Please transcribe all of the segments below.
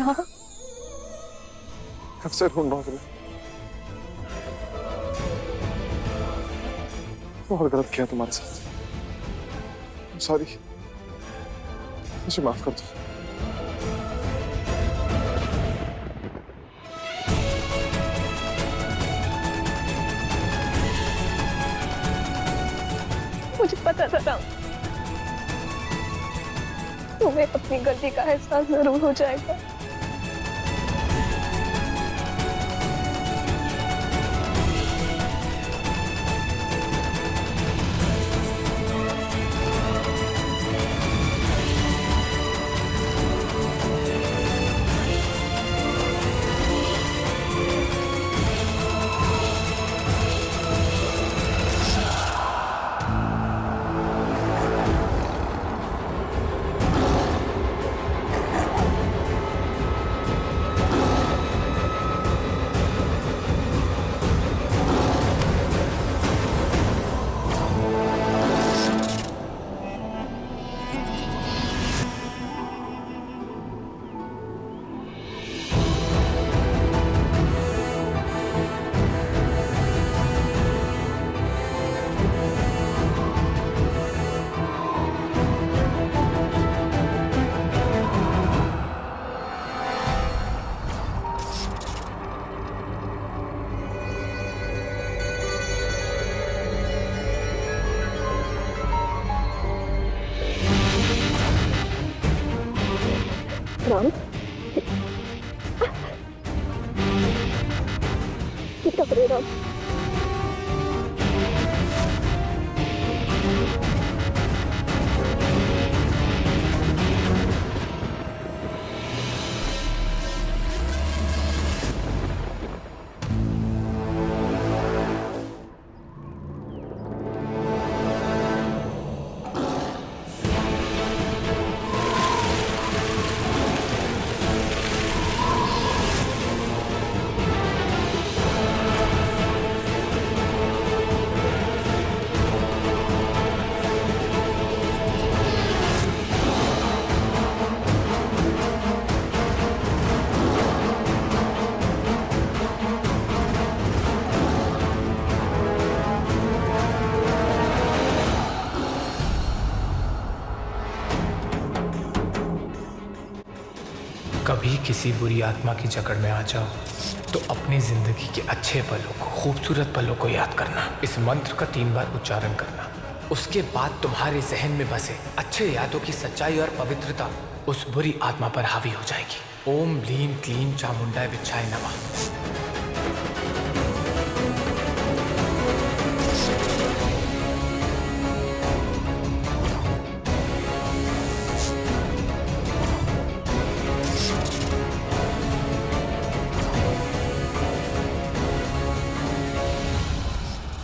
हाँ। कब से ढूंढ रहा हूँ तुम्हें। बहुत गलत किया तुम्हारे साथ। सॉरी, मुझे माफ कर दो। मुझे पता था राम, तुम्हें अपनी गलती का एहसास जरूर हो जाएगा। राम, क्या कर रहे हो राम? कभी किसी बुरी आत्मा की जकड़ में आ जाओ तो अपनी जिंदगी के अच्छे पलों को, खूबसूरत पलों को याद करना। इस मंत्र का 3 बार उच्चारण करना। उसके बाद तुम्हारे जहन में बसे अच्छे यादों की सच्चाई और पवित्रता उस बुरी आत्मा पर हावी हो जाएगी। ओम ह्लीं क्लीं चामुंडाय विच्चाय नमः।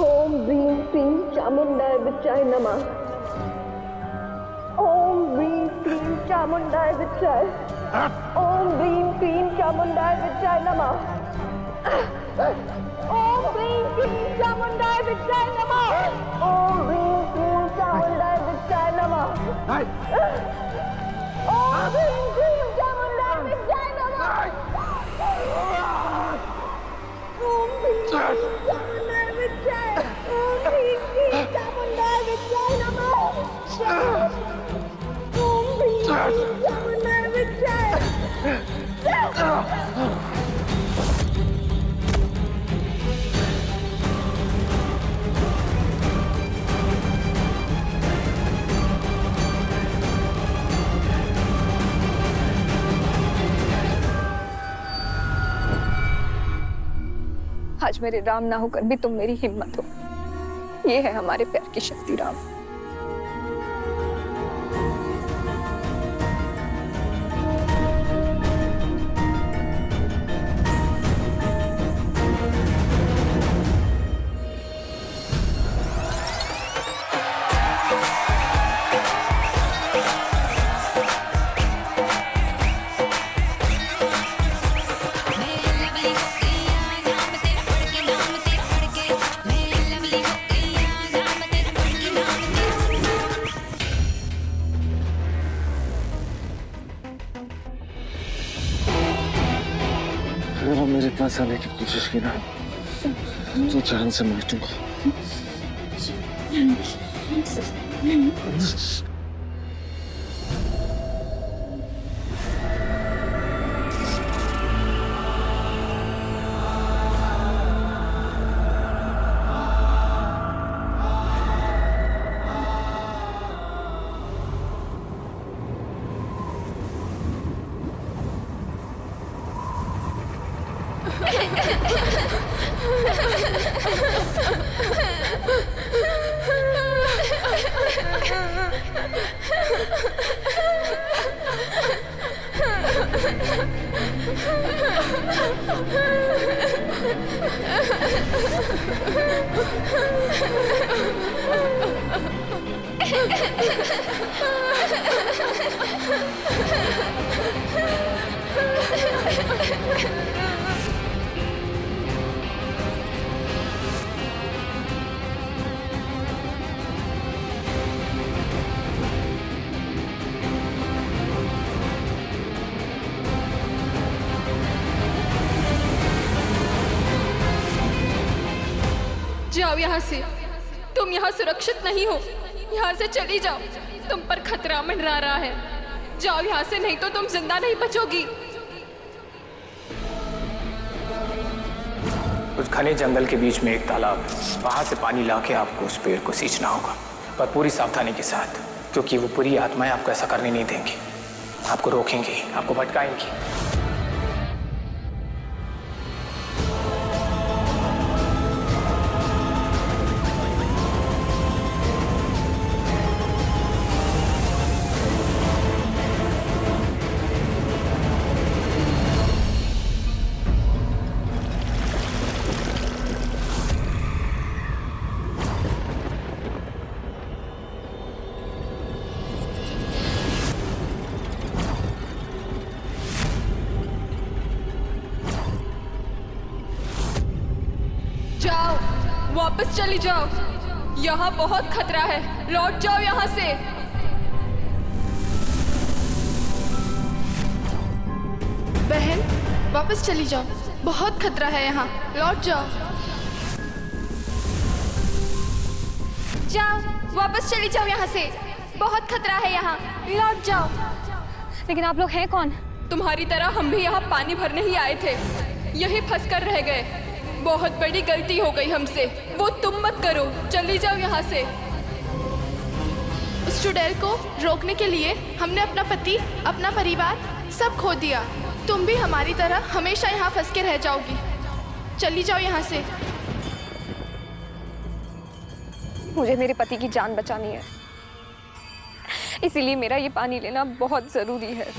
ओम ह्रीं क्लीं चामुंडाय विच्चाय नमः। ओम ह्रीं क्लीं चामुंडाय विच्चाय। ओम ह्रीं क्लीं चामुंडाय विच्चाय नमः। ओम ह्रीं क्लीं चामुंडाय विच्चाय नमः। ओम ह्रीं क्लीं चामुंडाय विच्चाय नमः। ओम ह्रीं क्लीं चामुंडाय विच्चाय नमः। ओम ह्रीं क्लीं चामुंडाय विच्चाय। ओम ह्रीं क्लीं चामुंडाय विच्चाय नमः। ओम ह्रीं क्लीं चामुंडाय विच्चाय। आज मेरे राम ना होकर भी तुम मेरी हिम्मत हो। ये है हमारे प्यार की शक्ति राम। अगर आप मेरे पास आने की कोशिश की ना तो जान से मार दूंगा। जाओ यहाँ से, तुम यहाँ सुरक्षित नहीं हो। यहाँ से चली जाओ, तुम पर खतरा मंडरा रहा है। जाओ यहाँ से, नहीं तो तुम जिंदा नहीं बचोगी। उस घने जंगल के बीच में एक तालाब है, वहां से पानी लाके आपको उस पेड़ को सींचना होगा, पर पूरी सावधानी के साथ, क्योंकि वो बुरी आत्माएं आपको ऐसा करने नहीं देंगी। आपको रोकेंगी, आपको भटकाएंगी। जाओ, वापस चली जाओ। यहाँ बहुत खतरा है, लौट जाओ यहाँ से। बहन, वापस चली जाओ, बहुत खतरा है यहाँ, लौट जाओ। जाओ, वापस चली जाओ यहाँ से, बहुत खतरा है यहाँ, लौट जाओ। लेकिन आप लोग हैं कौन? तुम्हारी तरह हम भी यहाँ पानी भरने ही आए थे, यही फंस कर रह गए। बहुत बड़ी गलती हो गई हमसे, वो तुम मत करो। चली जाओ यहाँ से। उस चुड़ैल को रोकने के लिए हमने अपना पति, अपना परिवार सब खो दिया। तुम भी हमारी तरह हमेशा यहाँ फंस के रह जाओगी। चली जाओ यहाँ से। मुझे मेरे पति की जान बचानी है, इसीलिए मेरा ये पानी लेना बहुत जरूरी है।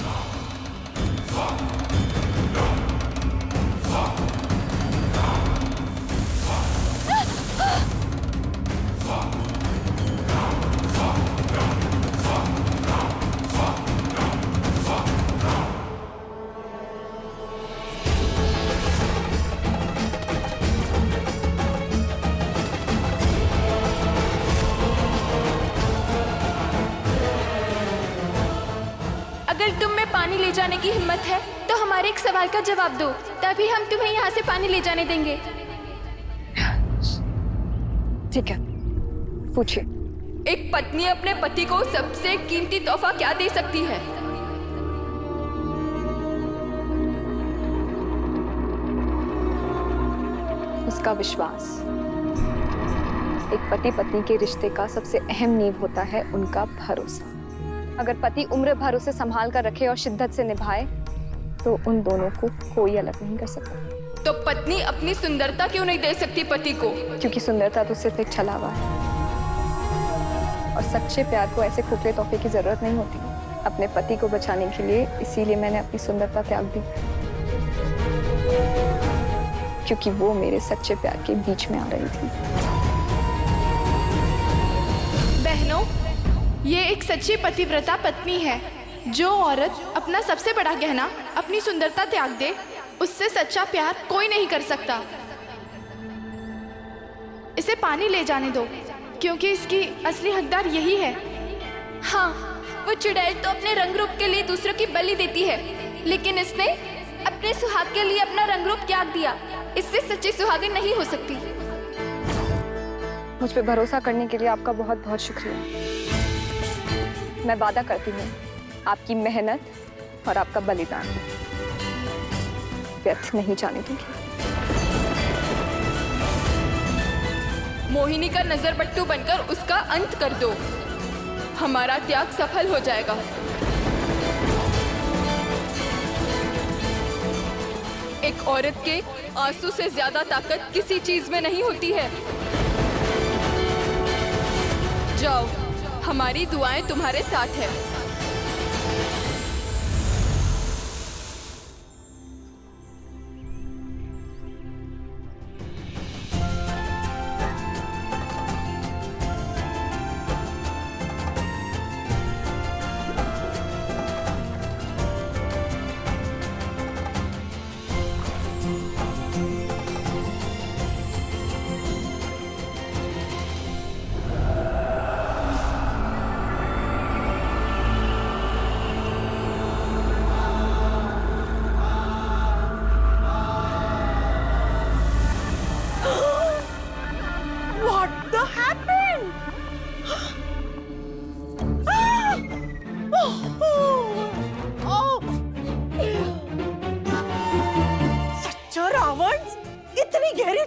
अगर तुम में पानी ले जाने की हिम्मत है तो हमारे एक सवाल का जवाब दो, तभी हम तुम्हें यहाँ से पानी ले जाने देंगे। ठीक है, पूछिए। एक पत्नी अपने पति को सबसे कीमती तोहफा क्या दे सकती है? उसका विश्वास। एक पति पत्नी के रिश्ते का सबसे अहम नींव होता है उनका भरोसा। अगर पति उम्र भर उसे संभाल कर रखे और शिद्दत से निभाए तो उन दोनों को कोई अलग नहीं कर सकता। तो पत्नी अपनी सुंदरता क्यों नहीं दे सकती पति को? क्योंकि सुंदरता तो सिर्फ एक छलावा है और सच्चे प्यार को ऐसे खोखले तोहफे की जरूरत नहीं होती। अपने पति को बचाने के लिए इसीलिए मैंने अपनी सुंदरता त्याग दी, क्योंकि वो मेरे सच्चे प्यार के बीच में आ रही थी। बहनों, ये एक सच्ची पतिव्रता पत्नी है। जो औरत अपना सबसे बड़ा गहना, अपनी सुंदरता त्याग दे, उससे सच्चा प्यार कोई नहीं कर सकता। इसे पानी ले जाने दो, क्योंकि इसकी असली हकदार यही है। हाँ, वो चुड़ैल तो अपने रंग रूप के लिए दूसरों की बलि देती है, लेकिन इसने अपने सुहाग के लिए अपना रंग रूप त्याग दिया। इससे सच्ची सुहागिन नहीं हो सकती। मुझ पे भरोसा करने के लिए आपका बहुत बहुत शुक्रिया। मैं वादा करती हूँ आपकी मेहनत और आपका बलिदान व्यर्थ नहीं जाने दूंगी। मोहिनी का नजर बट्टू बनकर उसका अंत कर दो। हमारा त्याग सफल हो जाएगा। एक औरत के आंसू से ज्यादा ताकत किसी चीज में नहीं होती है। जाओ, हमारी दुआएं तुम्हारे साथ है।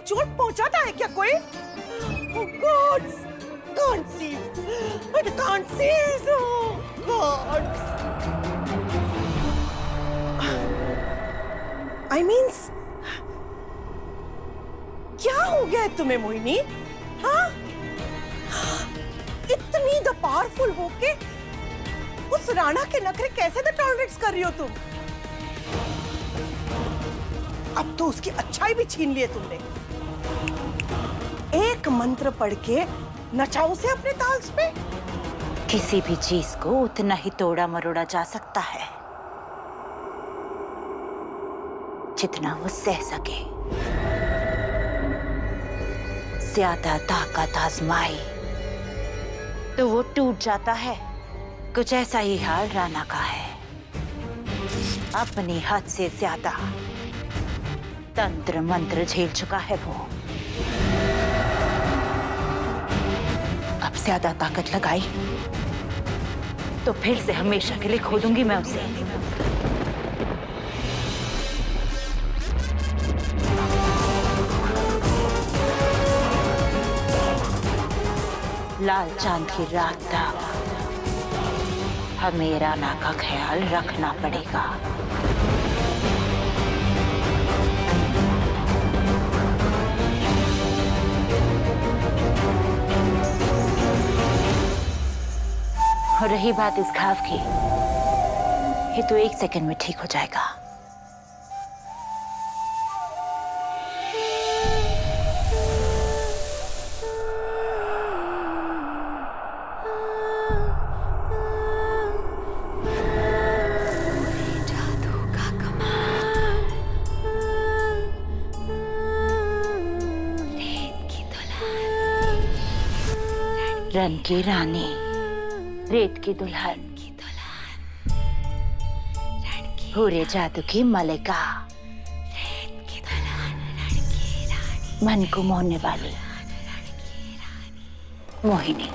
चोट पहुंचाता है क्या कोई? Oh God! Can't see. I can't see. Oh God! I mean, क्या हो गया है तुम्हें मोहिनी? हाँ? इतनी द पावरफुल होके उस राणा के नखरे कैसे द टॉलरेट्स कर रही हो तुम? अब तो उसकी अच्छाई भी छीन लिए तुमने। एक मंत्र पढ़ के नचाओ से अपने ताल्स पे। किसी भी चीज को उतना ही तोड़ा मरोड़ा जा सकता है जितना वो सह सके। ज्यादा ताकत आजमाई तो वो टूट जाता है। कुछ ऐसा ही हाल राणा का है। अपनी हद से ज्यादा तंत्र मंत्र झेल चुका है वो। अब ज्यादा ताकत लगाई तो फिर से हमेशा के लिए खो दूंगी मैं उसे। लाल चांद की रात तक हमें राणा का ख्याल रखना पड़ेगा। और रही बात इस घाव की, ये तो 1 सेकंड में ठीक हो जाएगा। रन की रानी, रेत की दुल्हन, पूरे जादू की मलिका, मन को मोहने वाली मोहिनी।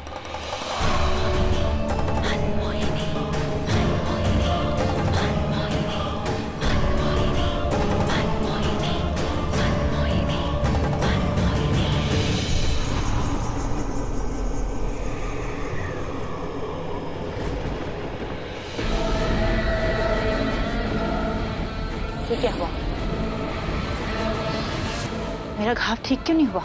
ये क्या हुआ? मेरा घाव ठीक क्यों नहीं हुआ?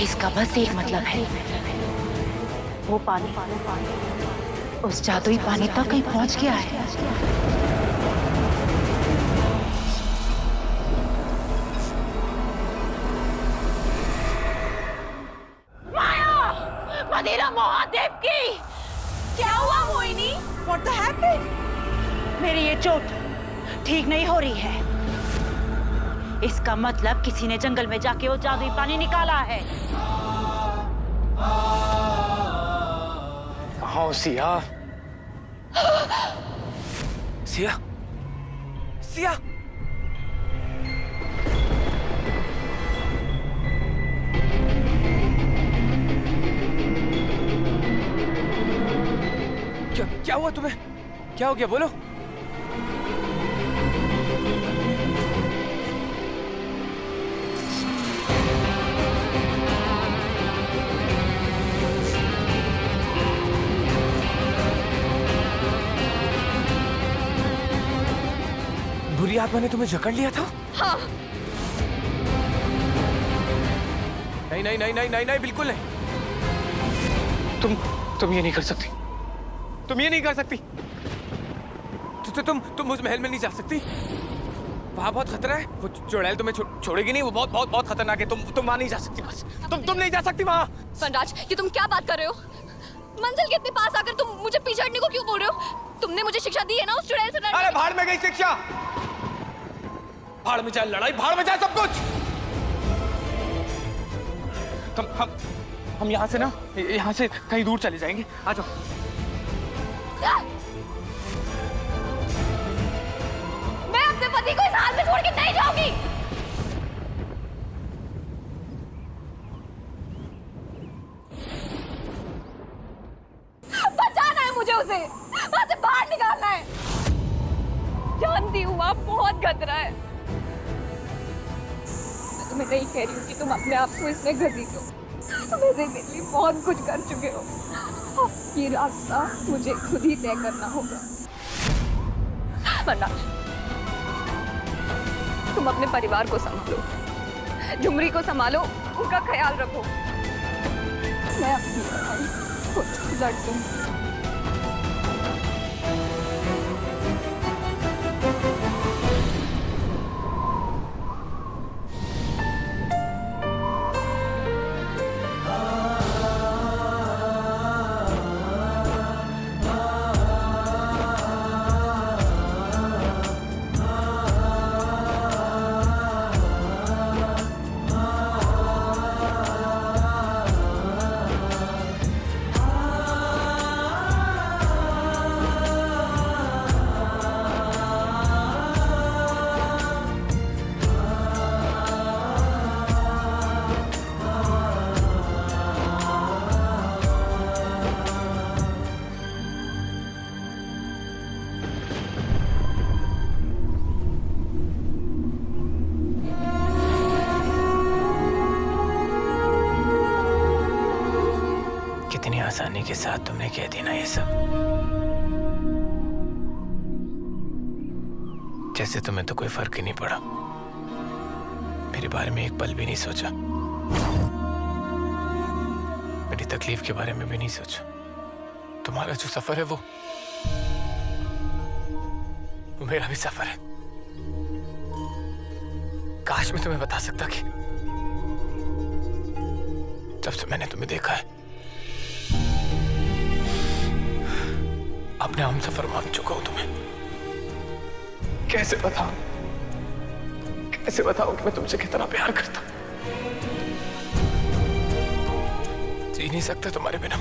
इसका बस एक मतलब है, वो पानी उस जादुई पानी तक कहीं पहुंच गया है। माया! मदिरा महादेव की। क्या हुआ मोहिनी? What the happened? मेरी ये चोट ठीक नहीं हो रही है। इसका मतलब किसी ने जंगल में जाके वो जादुई पानी निकाला है। कहाँ हो सिया? सिया? सिया? क्या हुआ तुम्हें? क्या हो गया बोलो? बुरी आत्मा ने तुम्हें जकड़ लिया था? हाँ। नहीं नहीं नहीं नहीं नहीं नहीं, बिल्कुल नहीं। तुम ये नहीं कर सकती। तुम ये नहीं कर सकती। तुम उस महल में नहीं जा सकती। वहाँ बहुत खतरा है। वो चुड़ैल तुम्हें छोड़ेगी नहीं। वो बहुत बहुत बहुत खतरनाक है। तुम वहाँ नहीं जा सकती। बस तुम नहीं जा सकती वहाँ। वनराज, ये तुम क्या बात कर रहे हो? मंजिल के इतने पास आकर तुम मुझे पीछे हटने को क्यों बोल रहे हो? तुमने मुझे शिक्षा दी है ना उस चुड़ैल से लड़ने की। अरे भाड़ में गई शिक्षा। भाड़ में जाए लड़ाई, भाड़ में जाए सब कुछ। हम यहाँ से ना, यहाँ से कहीं दूर चले जाएंगे। आ जाओ। मैं अपने पति को इस हाल में छोड़ के नहीं जाऊंगी। बचाना है मुझे उसे, वहां से बाहर निकालना है। जानती हूँ वहां बहुत खतरा है। मैं तुम्हें नहीं कह रही हूँ कि तुम अपने आप को इसमें घसीटो। तुम ऐसे मेरे लिए बहुत कुछ कर चुके हो। अब ये रास्ता मुझे खुद ही तय करना होगा। वरना तुम अपने परिवार को संभालो, झुमरी को संभालो, उनका ख्याल रखो। मैं अपनी लड़ाई खुद लड़ दूंगी। कितनी आसानी के साथ तुमने कह दी ना ये सब। जैसे तुम्हें तो कोई फर्क ही नहीं पड़ा। मेरे बारे में एक पल भी नहीं सोचा। मेरी तकलीफ के बारे में भी नहीं सोचा। तुम्हारा जो सफर है वो मेरा भी सफर है। काश मैं तुम्हें बता सकता कि जब से मैंने तुम्हें देखा है अपने हम सफर मान चुका हूं तुम्हें। कैसे बताऊं कि मैं तुमसे कितना प्यार करता हूं। जी नहीं सकता तुम्हारे बिना।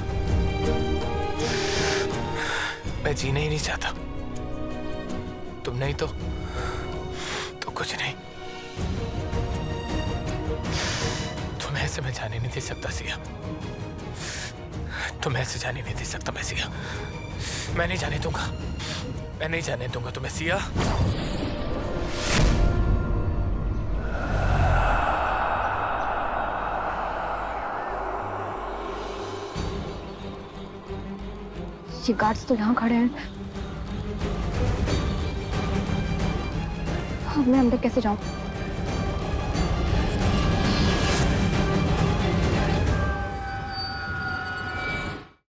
मैं जीना ही नहीं चाहता। तुम नहीं तो कुछ नहीं। तुम्हें ऐसे मैं जाने नहीं दे सकता सिया। तुम्हें ऐसे जाने नहीं दे सकता मैं सिया। मैं नहीं जाने दूंगा। मैं नहीं जाने दूंगा तुम्हें सिया। ये गार्ड्स तो यहाँ खड़े हैं। अब मैं अंदर कैसे जाऊं?